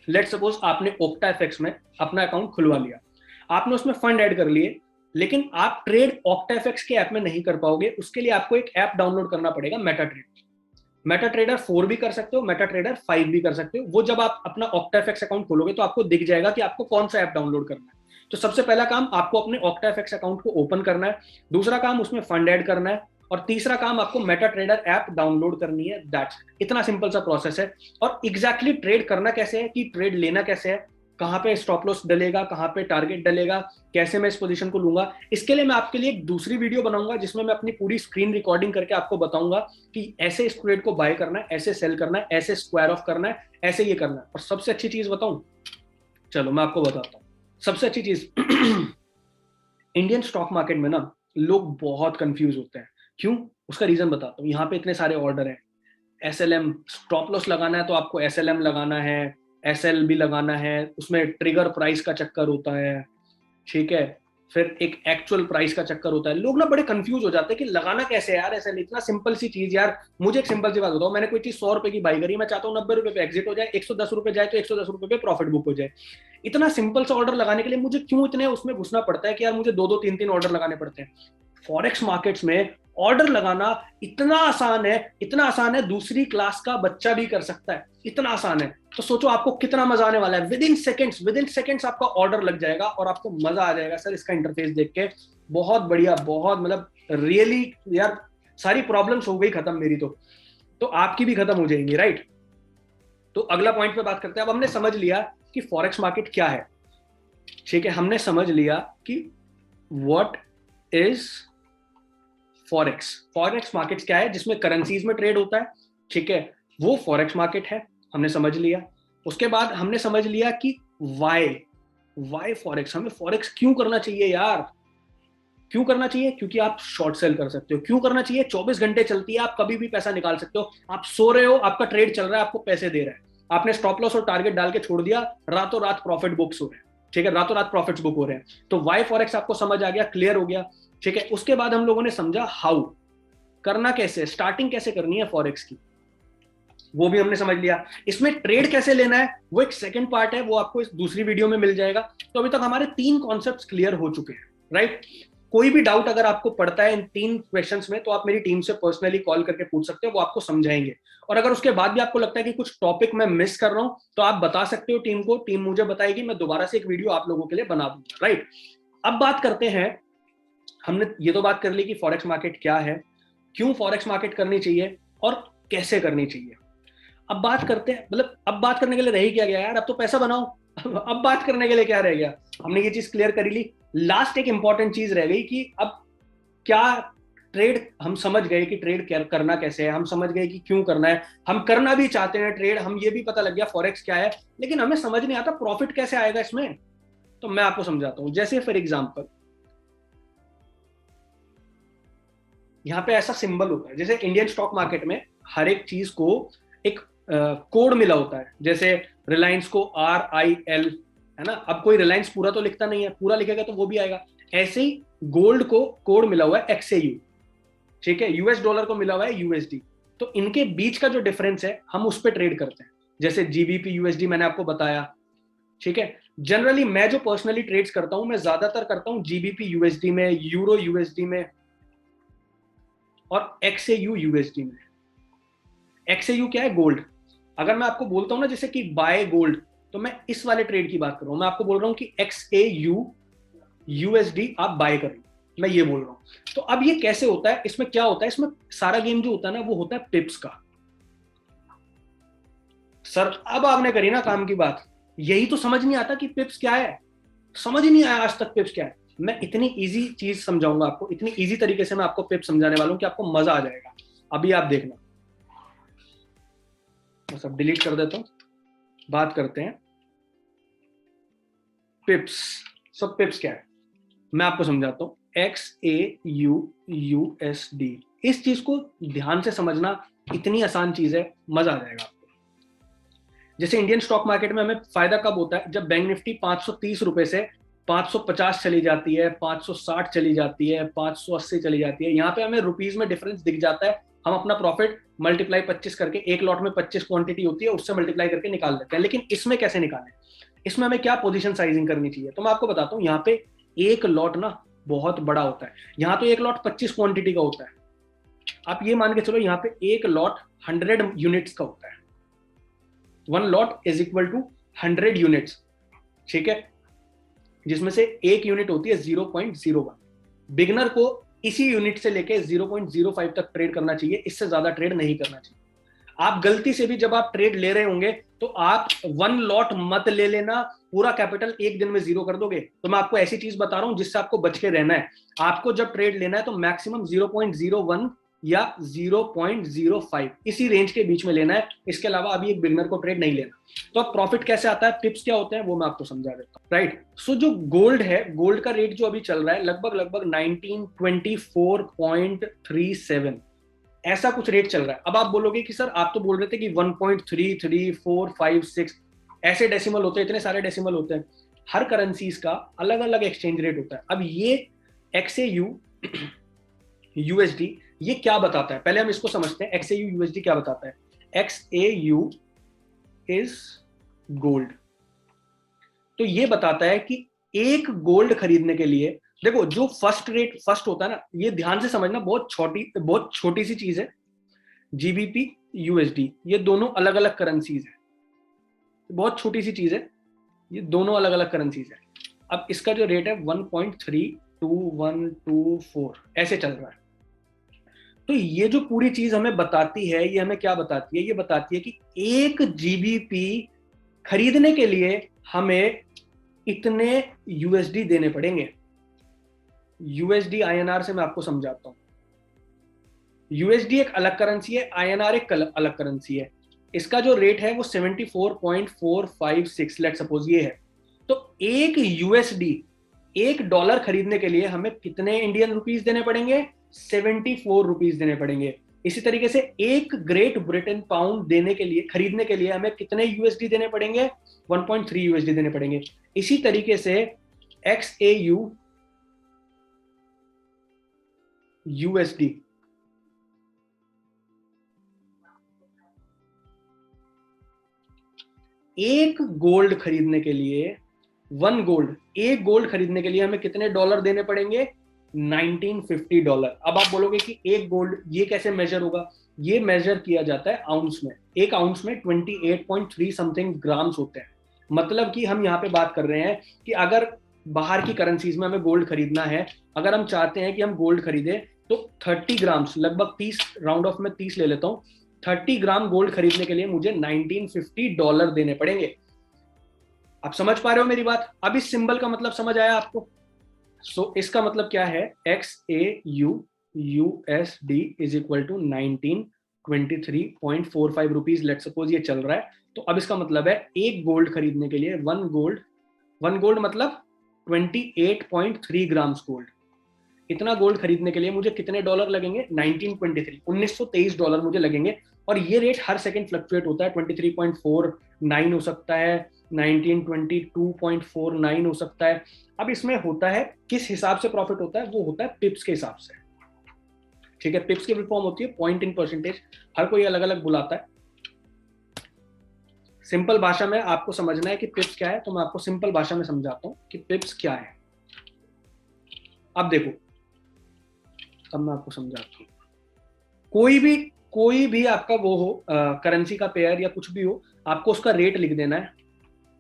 Speaker 1: लेट सपोज आपने ओक्टा एफएक्स में अपना अकाउंट खुलवा लिया, आपने उसमें फंड ऐड कर लिए, लेकिन आप ट्रेड ऑक्टा एफएक्स के ऐप में नहीं कर पाओगे। उसके लिए आपको एक ऐप डाउनलोड करना पड़ेगा, मेटा ट्रेडर। मेटा ट्रेडर 4 भी कर सकते हो, मेटा ट्रेडर 5 भी कर सकते हो। वो जब आप अपना ऑक्टाफेक्स अकाउंट खोलोगे तो आपको दिख जाएगा कि आपको कौन सा ऐप डाउनलोड करना है। तो सबसे पहला काम आपको अपने ऑक्टाफेक्स अकाउंट को ओपन करना है, दूसरा काम उसमें फंड ऐड करना है, और तीसरा काम आपको मेटा ट्रेडर ऐप डाउनलोड करनी है। दैट्स इतना सिंपल सा प्रोसेस है। और एग्जैक्टली ट्रेड करना कैसे है, कि ट्रेड लेना कैसे है, कहां पे स्टॉप लॉस डलेगा, कहां पे टारगेट डलेगा, कैसे मैं इस पोजीशन को लूंगा, इसके लिए मैं आपके लिए एक दूसरी वीडियो बनाऊंगा जिसमें मैं अपनी पूरी स्क्रीन रिकॉर्डिंग करके आपको बताऊंगा कि ऐसे इस ट्रेड को बाय करना है, ऐसे सेल करना है, ऐसे स्क्वायर ऑफ करना है, ऐसे ये करना है। और सबसे अच्छी चीज बताऊं, चलो मैं आपको बताता हूं सबसे अच्छी चीज। इंडियन स्टॉक मार्केट में ना लोग बहुत कंफ्यूज होते हैं। क्यों, उसका रीजन बताता हूँ। यहाँ पे इतने सारे ऑर्डर हैं, एसएलएम स्टॉप लॉस लगाना है तो आपको एसएलएम लगाना है, एसएल भी लगाना है, उसमें ट्रिगर प्राइस का चक्कर होता है, ठीक है, फिर एक एक्चुअल प्राइस का चक्कर होता है। लोग ना बड़े कंफ्यूज हो जाते हैं कि लगाना कैसे है यार एसएल, इतना सिंपल सी चीज यार। मुझे एक सिंपल सी बात बताओ, मैंने कोई चीज 100 रुपए की बाई करी, मैं चाहता हूँ 90 रुपए पे एग्जिट हो जाए, 110 रुपए जाए तो 110 रुपए पे प्रॉफिट बुक हो जाए। इतना सिंपल सा ऑर्डर लगाने के लिए मुझे क्यों इतने उसमें घुसना पड़ता है कि यार मुझे दो दो तीन तीन ऑर्डर लगाने पड़ते हैं। फॉरेक्स मार्केट्स में ऑर्डर लगाना इतना आसान है, इतना आसान है, दूसरी क्लास का बच्चा भी कर सकता है, इतना आसान है। तो सोचो आपको कितना मजा आने वाला है। विद इन सेकेंड्स आपका ऑर्डर लग जाएगा और आपको मजा आ जाएगा सर इसका इंटरफेस देख के। बहुत बढ़िया, बहुत मतलब रियली यार, सारी प्रॉब्लम्स हो गई खत्म मेरी तो आपकी भी खत्म हो जाएंगी, राइट। तो अगला पॉइंट पे बात करते हैं। अब हमने समझ लिया कि फॉरेक्स मार्केट क्या है, ठीक है, हमने समझ लिया कि what is forex. Forex market क्या है, जिसमें करेंसीज में ट्रेड होता है, ठीक है, वो फॉरेक्स मार्केट है, हमने समझ लिया। उसके बाद हमने समझ लिया कि वाई वाई फॉरेक्स, हमें फॉरेक्स क्यों करना चाहिए यार। क्यों करना चाहिए, क्योंकि आप शॉर्ट सेल कर सकते हो। क्यों करना चाहिए, 24 घंटे चलती है, आप कभी भी पैसा निकाल सकते हो। आप सो रहे हो, आपका ट्रेड चल रहा है, आपको पैसे दे रहा है, आपने स्टॉप लॉस और टारगेट डाल के छोड़ दिया, रातों रात प्रॉफिट बुक्स हो रहे हैं, ठीक है, रातों रात प्रॉफिट्स बुक हो रहे हैं। तो वाई फॉरेक्स आपको समझ आ गया, क्लियर हो गया, ठीक है। उसके बाद हम लोगों ने समझा हाउ, करना कैसे, स्टार्टिंग कैसे करनी है फॉरेक्स की, वो भी हमने समझ लिया। इसमें ट्रेड कैसे लेना है वो एक सेकंड पार्ट है, वो आपको इस दूसरी वीडियो में मिल जाएगा। तो अभी तक हमारे 3 कॉन्सेप्ट्स क्लियर हो चुके हैं, राइट। कोई भी डाउट अगर आपको पड़ता है इन 3 क्वेश्चंस में तो आप मेरी टीम से पर्सनली कॉल करके पूछ सकते हो, वो आपको समझाएंगे। और अगर उसके बाद भी आपको लगता है कि कुछ टॉपिक मैं मिस कर रहा हूं तो आप बता सकते हो टीम को, टीम मुझे बताएगी, मैं दोबारा से एक वीडियो आप लोगों के लिए बना दूंगा, राइट। अब बात करते हैं, हमने ये तो बात कर ली कि फॉरेक्स मार्केट क्या है, क्यों फॉरेक्स मार्केट करनी चाहिए और कैसे करनी चाहिए। अब बात करते हैं, मतलब अब बात करने के लिए रह ही क्या गया यार, अब तो पैसा बनाओ। अब बात करने के लिए क्या रह गया, हमने ये चीज क्लियर करी ली। लास्ट एक इंपॉर्टेंट चीज रह गई कि अब क्या, ट्रेड हम समझ गए कि ट्रेड करना कैसे है, हम समझ गए कि क्यों करना है, हम करना भी चाहते हैं ट्रेड, हम ये भी पता लग गया फॉरेक्स क्या है, लेकिन हमें समझ नहीं आता प्रॉफिट कैसे आएगा इसमें। तो मैं आपको समझाता हूं। जैसे फॉर एग्जांपल यहाँ पे ऐसा सिंबल होता है, जैसे इंडियन स्टॉक मार्केट में हर एक चीज को एक कोड मिला होता है। जैसे रिलायंस को RIL है ना, अब कोई रिलायंस पूरा तो लिखता नहीं है, पूरा लिखेगा तो वो भी आएगा। ऐसे ही गोल्ड को कोड मिला हुआ है XAU, ठीक है, US डॉलर को मिला हुआ है USD। तो इनके बीच का जो डिफरेंस है हम उस पर ट्रेड करते हैं। जैसे GBP USD मैंने आपको बताया, ठीक है। जनरली मैं जो पर्सनली ट्रेड्स करता हूं, मैं ज्यादातर करता हूं GBP USD में, यूरो USD में और XAU USD में। XAU क्या है, गोल्ड। अगर मैं आपको बोलता हूं ना जैसे कि बाय गोल्ड, तो मैं इस वाले ट्रेड की बात कर रहा हूं, मैं आपको बोल रहा हूं कि XAU USD आप बाय कर लो, मैं ये बोल रहा हूं। तो अब ये कैसे होता है, इसमें क्या होता है, इसमें सारा गेम जो होता है ना वो होता है पिप्स का। सर अब आपने करी ना काम की बात, यही तो समझ नहीं आता कि पिप्स क्या है, समझ ही नहीं आया आज तक पिप्स क्या है। मैं इतनी इजी चीज समझाऊंगा आपको, इतनी इजी तरीके से मैं आपको पिप्स समझाने वाला हूं कि आपको मजा आ जाएगा। अभी आप देखना, मैं सब डिलीट कर देता हूं, बात करते हैं पिप्स। सब पिप्स क्या है मैं आपको समझाता हूं। XAU USD, इस चीज को ध्यान से समझना, इतनी आसान चीज है, मजा आ जाएगा आपको। जैसे इंडियन स्टॉक मार्केट में हमें फायदा कब होता है, जब बैंक निफ्टी 530 रुपए से 550 चली जाती है, 560 चली जाती है, 580 चली जाती है, यहाँ पे हमें रुपीज में डिफरेंस दिख जाता है। हम अपना प्रॉफिट मल्टीप्लाई 25 करके, एक लॉट में 25 क्वांटिटी होती है, उससे मल्टीप्लाई करके निकाल लेते हैं। लेकिन इसमें कैसे निकालें, इसमें हमें क्या पोजीशन साइजिंग करनी चाहिए, तो मैं आपको बताता हूँ। यहाँ पे एक लॉट ना बहुत बड़ा होता है, यहाँ तो एक लॉट 25 क्वांटिटी का होता है। आप ये मान के चलो यहाँ पे एक लॉट 100 यूनिट्स का होता है, 1 lot is equal to 100 units, ठीक है, जिसमें से एक यूनिट होती है 0.01। बिगनर को इसी यूनिट से लेके 0.05 तक ट्रेड करना चाहिए, इससे ज्यादा ट्रेड नहीं करना चाहिए। आप गलती से भी जब आप ट्रेड ले रहे होंगे तो आप 1 लॉट मत ले लेना, पूरा कैपिटल एक दिन में जीरो कर दोगे। तो मैं आपको ऐसी चीज बता रहा हूं जिससे आपको बच के रहना है। आपको जब ट्रेड लेना है तो मैक्सिमम 0.01 या 0.05 इसी रेंज के बीच में लेना है, इसके अलावा अभी एक बिगनर को ट्रेड नहीं लेना। तो अब प्रॉफिट कैसे आता है, टिप्स क्या होते हैं, वो मैं आपको समझा देता हूँ, राइट। सो जो गोल्ड है, गोल्ड का रेट जो अभी चल रहा है लगभग 1924.37, ऐसा कुछ रेट चल रहा है। अब आप बोलोगे कि सर आप तो बोल रहे थे कि 1.33456 ऐसे डेसिमल होते हैं, इतने सारे डेसिमल होते हैं। हर करेंसीज का अलग अलग एक्सचेंज रेट होता है। अब ये XAU USD ये क्या बताता है, पहले हम इसको समझते हैं। XAU USD क्या बताता है, XAU इज गोल्ड। तो ये बताता है कि एक गोल्ड खरीदने के लिए, देखो जो फर्स्ट होता है ना, ये ध्यान से समझना, बहुत छोटी सी चीज है। GBP USD ये दोनों अलग अलग करेंसीज है, बहुत छोटी सी चीज है, ये दोनों अलग अलग करेंसीज है। अब इसका जो रेट है 1.32124 ऐसे चल रहा है। तो ये जो पूरी चीज हमें बताती है, ये हमें क्या बताती है, ये बताती है कि एक GBP खरीदने के लिए हमें इतने USD देने पड़ेंगे। USD INR से मैं आपको समझाता हूं। USD एक अलग करेंसी है, INR एक अलग करेंसी है। इसका जो रेट है वो 74.456 लेट सपोज ये है। तो एक USD, एक डॉलर खरीदने के लिए हमें कितने इंडियन रुपीस देने पड़ेंगे, 74 रुपीस देने पड़ेंगे। इसी तरीके से एक ग्रेट ब्रिटेन पाउंड देने के लिए, खरीदने के लिए हमें कितने USD देने पड़ेंगे, 1.3 USD देने पड़ेंगे। इसी तरीके से XAU USD एक गोल्ड खरीदने के लिए, एक गोल्ड खरीदने के लिए हमें कितने डॉलर देने पड़ेंगे, $1950। अब आप बोलोगे कि एक गोल्ड ये कैसे मेजर होगा, ये मेजर किया जाता है आउंस में। एक आउंस में 28.3 समथिंग ग्राम्स होते हैं। मतलब कि हम यहाँ पे बात कर रहे हैं कि अगर बाहर की करेंसीज में हमें गोल्ड खरीदना है, अगर हम चाहते हैं कि हम गोल्ड खरीदें, तो 30 ग्राम्स, लगभग 30, राउंड ऑफ में 30 ले लेता हूँ, 30 ग्राम गोल्ड खरीदने के लिए मुझे $1950 देने पड़ेंगे। आप समझ पा रहे हो मेरी बात, अब इस सिंबल का मतलब समझ आया आपको। इसका मतलब क्या है, XAU USD is equal to 1923.45 rupees, let suppose ये चल रहा है। तो अब इसका मतलब है एक गोल्ड खरीदने के लिए, वन गोल्ड मतलब 28.3 ग्राम्स गोल्ड, इतना गोल्ड खरीदने के लिए मुझे कितने डॉलर लगेंगे, 1923 डॉलर मुझे लगेंगे। और ये रेट हर सेकंड फ्लक्चुएट होता है, 23.49 हो सकता है, 1922.49 हो सकता है। अब इसमें होता है, किस हिसाब से प्रॉफिट होता है, वो होता है पिप्स के हिसाब से, ठीक है। पिप्स की फुल फॉर्म होती है पॉइंट इन परसेंटेज, हर कोई अलग अलग बुलाता है। सिंपल भाषा में आपको समझना है कि पिप्स क्या है, तो मैं आपको सिंपल भाषा में समझाता हूं कि पिप्स क्या है। अब देखो, अब मैं आपको समझाता हूँ। कोई भी आपका वो हो, करेंसी का पेयर या कुछ भी हो, आपको उसका रेट लिख देना है।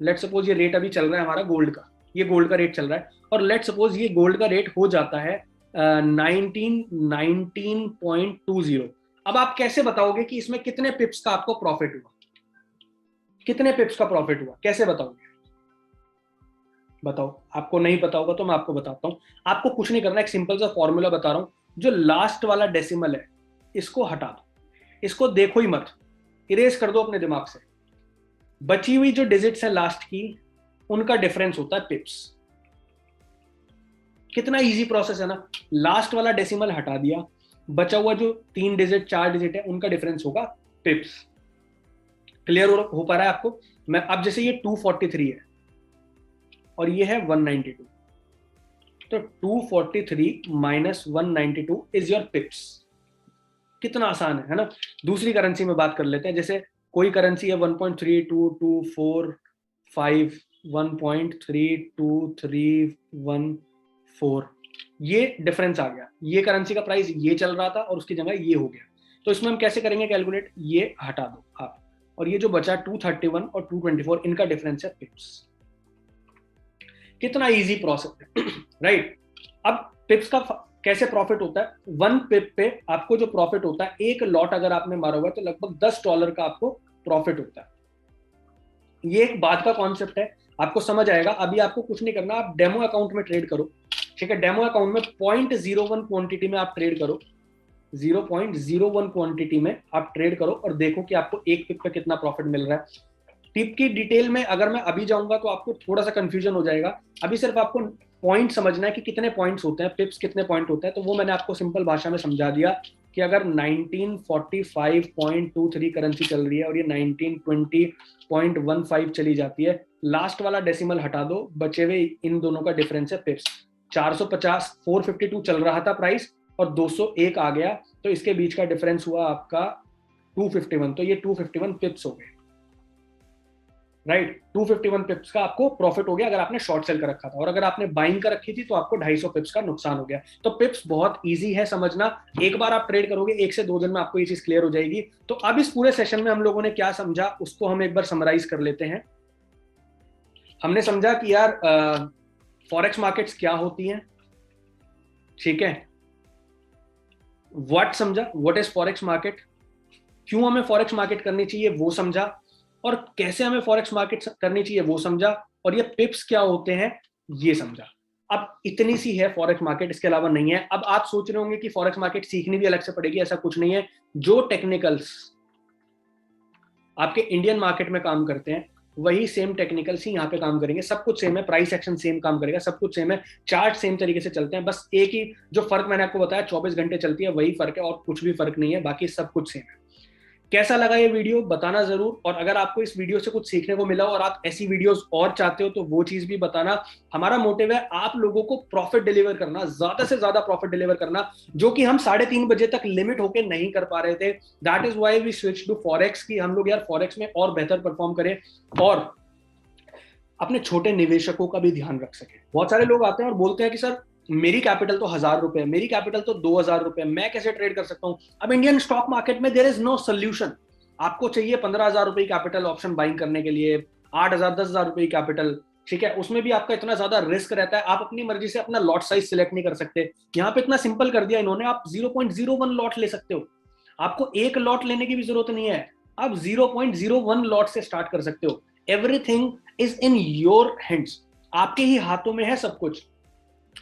Speaker 1: लेट सपोज ये रेट अभी चल रहा है हमारा गोल्ड का, ये गोल्ड का रेट चल रहा है, और लेट सपोज ये गोल्ड का रेट हो जाता है 19.20। अब आप कैसे बताओगे कि इसमें कितने पिप्स का आपको प्रॉफिट हुआ, कितने पिप्स का प्रॉफिट हुआ, कैसे बताओगे? बताओ, आपको नहीं पता होगा तो मैं आपको बताता हूं। आपको कुछ नहीं करना, एक सिंपल सा फॉर्मूला बता रहा हूं। जो लास्ट वाला डेसिमल है इसको हटा दो, इसको देखो ही मत, इरेज कर दो अपने दिमाग से। बची हुई जो डिजिट्स है लास्ट की, उनका डिफरेंस होता है पिप्स। कितना इजी प्रोसेस है ना, लास्ट वाला डेसिमल हटा दिया, बचा हुआ जो 3 डिजिट 4 डिजिट है उनका डिफरेंस होगा पिप्स। क्लियर हो पा रहा है आपको? मैं अब जैसे ये 243 है और ये है 192, तो 243 माइनस 192 इज योर पिप्स। कितना आसान है ना? दूसरी करेंसी में बात कर लेते हैं, जैसे कोई करेंसी है 1.322451, 1.32314, ये डिफरेंस आ गया। ये करेंसी का प्राइस ये चल रहा था और उसकी जगह ये हो गया। तो इसमें हम कैसे करेंगे कैलकुलेट? ये हटा दो आप, और ये जो बचा 231 और 224, इनका डिफरेंस है पिप्स। कितना इजी प्रोसेस है, राइट? अब पिप्स का कैसे प्रॉफिट होता है? 1 पिप पे आपको जो प्रॉफिट होता है, एक लॉट अगर आपने मारा हुआ है तो लगभग $10 का आपको प्रॉफिट होता है। ये एक बात का कॉन्सेप्ट है, आपको समझ आएगा। अभी आपको कुछ नहीं करना, आप डेमो अकाउंट में ट्रेड करो, ठीक है? डेमो अकाउंट में 0.01 क्वांटिटी में आप ट्रेड करो, 0.01 क्वांटिटी में आप ट्रेड करो और देखो कि आपको एक पिप पे कितना प्रॉफिट मिल रहा है। टिप की डिटेल में अगर मैं अभी जाऊंगा तो आपको थोड़ा सा कंफ्यूजन हो जाएगा। अभी सिर्फ आपको पॉइंट समझना है कि कितने पॉइंट्स होते हैं, पिप्स कितने पॉइंट होते हैं, तो वो मैंने आपको सिंपल भाषा में समझा दिया कि अगर 1945.23 करेंसी चल रही है और ये 1920.15 चली जाती है, लास्ट वाला डेसिमल हटा दो, बचे हुए इन दोनों का डिफरेंस है पिप्स। 450 452 चल रहा था प्राइस और 201 आ गया, तो इसके बीच का डिफरेंस हुआ आपका 251, तो ये 251 पिप्स हो गए, राइट? 251 पिप्स का आपको प्रॉफिट हो गया अगर आपने शॉर्ट सेल कर रखा था, और अगर आपने बाइंग कर रखी थी तो आपको 250 पिप्स का नुकसान हो गया। तो पिप्स बहुत इजी है समझना, एक बार आप ट्रेड करोगे 1 से 2 दिन में आपको ये चीज क्लियर हो जाएगी। तो अब इस पूरे सेशन में हम लोगों ने क्या समझा उसको हम एक बार समराइज कर लेते हैं। हमने समझा कि यार फॉरेक्स मार्केट्स क्या होती हैं, ठीक है? व्हाट समझा, व्हाट इज फॉरेक्स मार्केट, क्यों हमें फॉरेक्स मार्केट करनी चाहिए वो समझा, और कैसे हमें फॉरेक्स मार्केट करनी चाहिए वो समझा, और ये पिप्स क्या होते हैं ये समझा। अब इतनी सी है फॉरेक्स मार्केट, इसके अलावा नहीं है। अब आप सोच रहे होंगे कि फॉरेक्स मार्केट सीखनी भी अलग से पड़ेगी, ऐसा कुछ नहीं है। जो टेक्निकल्स आपके इंडियन मार्केट में काम करते हैं वही सेम टेक्निकल्स ही यहाँ पे काम करेंगे। सब कुछ सेम है, प्राइस एक्शन सेम काम करेगा, सब कुछ सेम है, चार्ट सेम तरीके से चलते हैं। बस एक ही जो फर्क मैंने आपको बताया 24 घंटे चलती है, वही फर्क है और कुछ भी फर्क नहीं है, बाकी सब कुछ सेम है। कैसा लगा ये वीडियो बताना जरूर, और अगर आपको इस वीडियो से कुछ सीखने को मिला और आप ऐसी वीडियोस और चाहते हो तो वो चीज भी बताना। हमारा मोटिव है आप लोगों को प्रॉफिट डिलीवर करना, ज्यादा से ज्यादा प्रॉफिट डिलीवर करना, जो कि हम 3:30 बजे तक लिमिट होके नहीं कर पा रहे थे। That is why we switch to forex, कि हम लोग यार फॉरेक्स में और बेहतर परफॉर्म करें और अपने छोटे निवेशकों का भी ध्यान रख सके। बहुत सारे लोग आते हैं और बोलते हैं कि सर मेरी कैपिटल तो 1000 रुपए, मेरी कैपिटल तो 2000 रुपए, मैं कैसे ट्रेड कर सकता हूं? अब इंडियन स्टॉक मार्केट में देयर इज नो सोल्यूशन। आपको चाहिए 15,000 रुपए कैपिटल ऑप्शन बाइंग करने के लिए, 8,000 10,000 रुपए कैपिटल, ठीक है? उसमें भी आपका इतना ज्यादा रिस्क रहता है, आप अपनी मर्जी से अपना लॉट साइज सिलेक्ट नहीं कर सकते। यहाँ पे इतना सिंपल कर दिया इन्होंने, आप 0.01 लॉट ले सकते हो, आपको एक लॉट लेने की भी जरूरत नहीं है, आप 0.01 लॉट से स्टार्ट कर सकते हो। Everything is in your hands, आपके ही हाथों में है सब कुछ।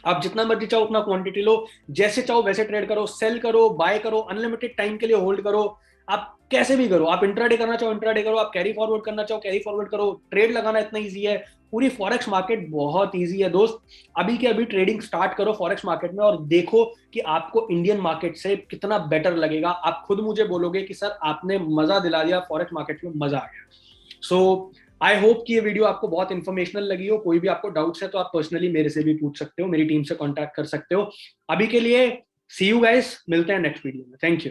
Speaker 1: आप जितना मर्जी चाहो उतना क्वांटिटी लो, जैसे चाहो वैसे ट्रेड करो, सेल करो, बाय करो, अनलिमिटेड टाइम के लिए होल्ड करो, आप कैसे भी करो। आप इंट्राडे करना चाहो इंट्राडे करो, आप कैरी फॉरवर्ड करना चाहो कैरी फॉरवर्ड करो। ट्रेड लगाना इतना इजी है, पूरी फॉरेक्स मार्केट बहुत इजी है दोस्त। अभी के अभी ट्रेडिंग स्टार्ट करो फॉरेक्स मार्केट में और देखो कि आपको इंडियन मार्केट से कितना बेटर लगेगा। आप खुद मुझे बोलोगे कि सर आपने मजा दिला दिया, फॉरेक्स मार्केट में मजा आ गया। सो आई होप कि ये वीडियो आपको बहुत इंफॉर्मेशनल लगी हो। कोई भी आपको डाउट्स है तो आप पर्सनली मेरे से भी पूछ सकते हो, मेरी टीम से कांटेक्ट कर सकते हो। अभी के लिए सी यू गाइस, मिलते हैं नेक्स्ट वीडियो में। Thank you.